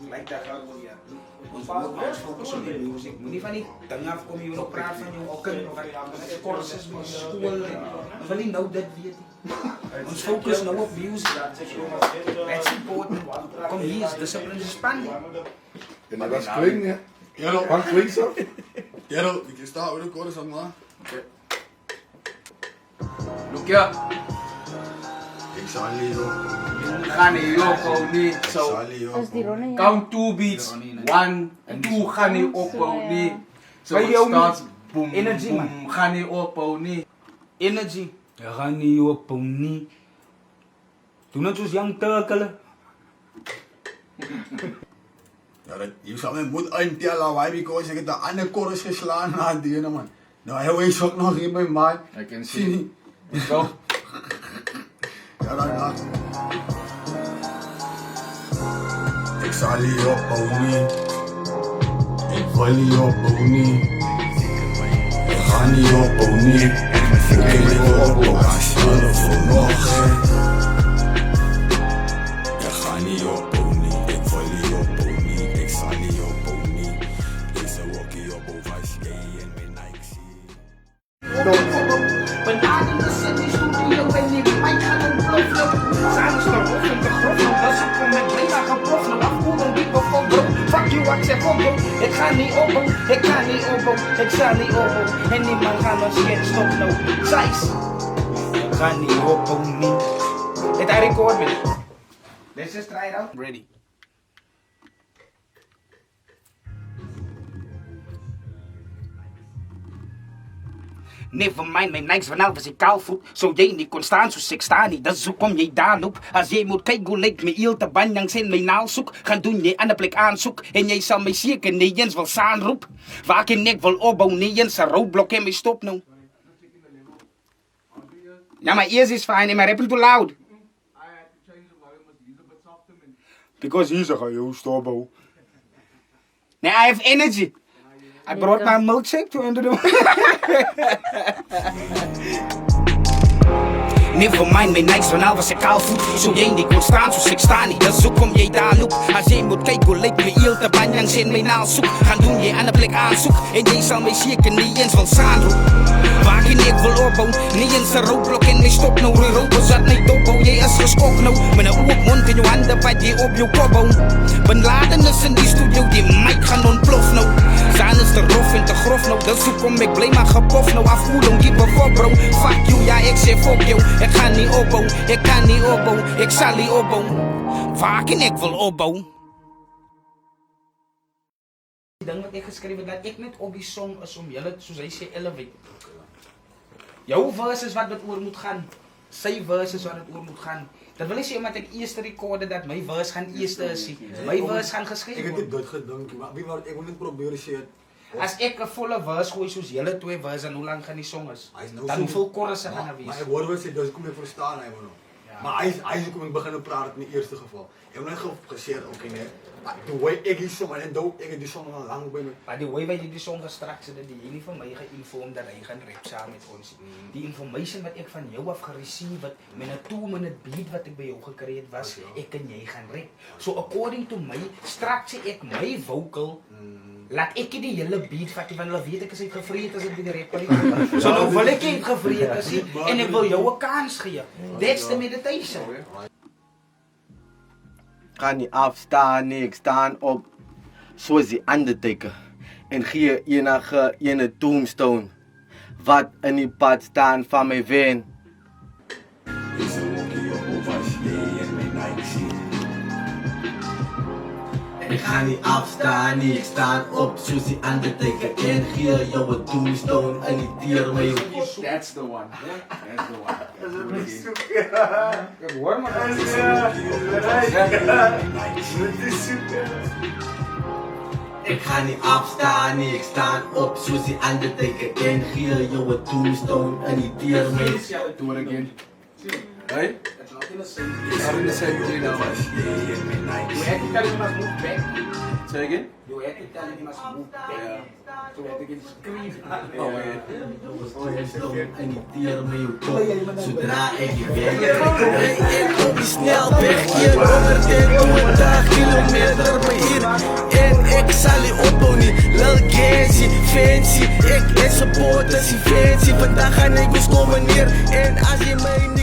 Like dat gaat wel, ja. Ons moet focussen op de muziek. Moet niet van die dingen afkomen, je wil praten van je okken, of wat courses, school. Van die nou dat weet je. Ons focus nou op muziek. That's important. Kom hier, is discipline is spannend. En dat was klinkt, hè? Ja, Wat klinkt zo? ja, ik sta ook de chorus aan, man. Look ja. Ik zal niet, joh. Gaan die opbouw niet Ik zo. zal niet, Als die joh. Ronnie, ja. Count 2 beats. 1 en 2 gaan die opbouw niet. Zo Weet je ook starts niet? boom, Energy, boom. man. Gaan die opbouw niet. Energy. Ja, gaan niet op niet. Toen het was Young Turkle. Ja, je zou mijn moed eintellen, why? Because ik heb de andere chorus geslaan na die ene, man. Nou, hij wees ook nog hier bij mij. I can Zie see. je? Zo. Ja, dan. Ik zal niet opbouwen, niet. Ik wil niet opbouwen, niet. Ik ga niet opbouwen, niet. Ik wil niet opbouwen, als je er voor nog hebt. Ik ga niet opbouwen, niet. Ik wil niet opbouwen, niet. Ik zal niet opbouwen, niet. Deze walkie opbouwen, als je in mijn Nike ziet. Benaderen in die studio en die mic gaan ontploffen. Samen staan op in de grond, dat is ook met Brina geploffen. Afkoelen die bevogel. Fuck you, ik zeg vogel. Ik ga niet opbouwen, ik ga niet opbouwen, ik zal niet opbouwen. En niemand gaat nog shit stop nou. Zeiss. Ik ga niet opbouwen, niet. Dit hij record me. Let's just try it out. Ready. Nevermind, mijn Nikes vanaf als ik kaal voet. Zo jij niet kon staan zoals ik sta niet. Dus hoe kom jij daar op? Als jij moet kijken hoe lijkt me heel te banjang in mijn naal zoek. Gaan doen jij aan de plek aanzoek. En jij zal mij zeker niet eens wel staan roep. Waar ik nek wil opbouwen, niet eens een roodblok en mij stop nou. Ja, maar eerst is fijn, maar rap is too loud. Because he's a heel stopbouw. Nee, I have energy. I brought my milkshake to under the Nevermind, mijn Nikes van was ik kaal voet. Zo jij niet kon staan zoals ik sta niet. Dus hoe kom jij daar op? Als jij moet kijken hoe lijkt me heel te banjang in mijn naal zoek. Gaan doen jij aan de plek aanzoek. En jij zal mij zeker niet eens van staan roep. Waar ik nek wil opbouwen, niet eens een roodblok en mij stop nou. Een rood zat mij doodbouw, jij is geschokt nou. Met een oop mond in je handen, wat je op je kop bouw. Benladen is in die studio, die mic gaan ontploffen nou. Zijn is te rof en te grof nou. Dus hoe kom ik blij maar gepoft nou. Afvoelen, keep a fuck bro. Fuck you, ja ik zeg fuck you. Ik ga niet opbouwen, ik kan niet opbouwen, ik zal niet opbouwen. Waar ik wil opbouwen. Die ding wat ik geschreven dat ik net op die song is om jullie, zoals hij zei, elevate. Jouw verse is wat het oor moet gaan. Zijn verse is wat het oor moet gaan. Dat wil ik zeggen omdat ik eerst recorde dat mijn verse gaan eerst zien. Mijn verse gaan geschreven Ik heb worden. dit gedunk, maar wie wou ik wil niet proberen shit. Als ik een volle verse gooi zoals jullie twee verse en hoe lang gaan die songs? Dan hoeveel chorussen gaan er Maar wees? ik hoor wel zeggen, dus kom ik voor staan even nog. Maar hij is kom ik beginnen praten in het eerste geval. Ik heb net gezegd, oké nee. Maar de way ik die song en doe ik die song al lang bij me. Maar die way waar je die song straks zitten, die jullie van mij geïnformeerd dat hij gaan rap samen met ons. Die information wat ik van jou af gereceived, met een 2-minute beat wat ik bij jou gecreëerd was, ik en jij gaan rap. So according to mij, straks ik mijn vocal, laat ik die hele beat vatten van hulle weet ek is het gevreed as ek by die rapper. So nou wil ek het gevreed as en ek wil jou 'n kans gee. That's the meditation. Ga niet afstaan, nee, ik sta op zoals die Undertaker. En gee enige ene tombstone. Wat in die pad staan van mijn veen. Deze walkie op was jij en mijn Nike ziet. Ik ga niet afstaan, nee, ik sta op zoals die Undertaker. En gee jou een tombstone in die tierwee. That's the one. That's the one. Ik hoor maar dat Ik ga niet afstaan, nee, ik sta op zoals die Undertaker. En gee jou een tombstone in die tierwee. Do it again. Hey? It's not in the same key now. You had to tell him must move back. Say again? You had to tell him must move back. Yeah. So we had to get scream. Oh man. En die tierwee zodra ik je weg. Ik op die snelweg hier 120 kilometer per uur. supporters, die fans, die vandag gaan ik ons komen neer. En als je mij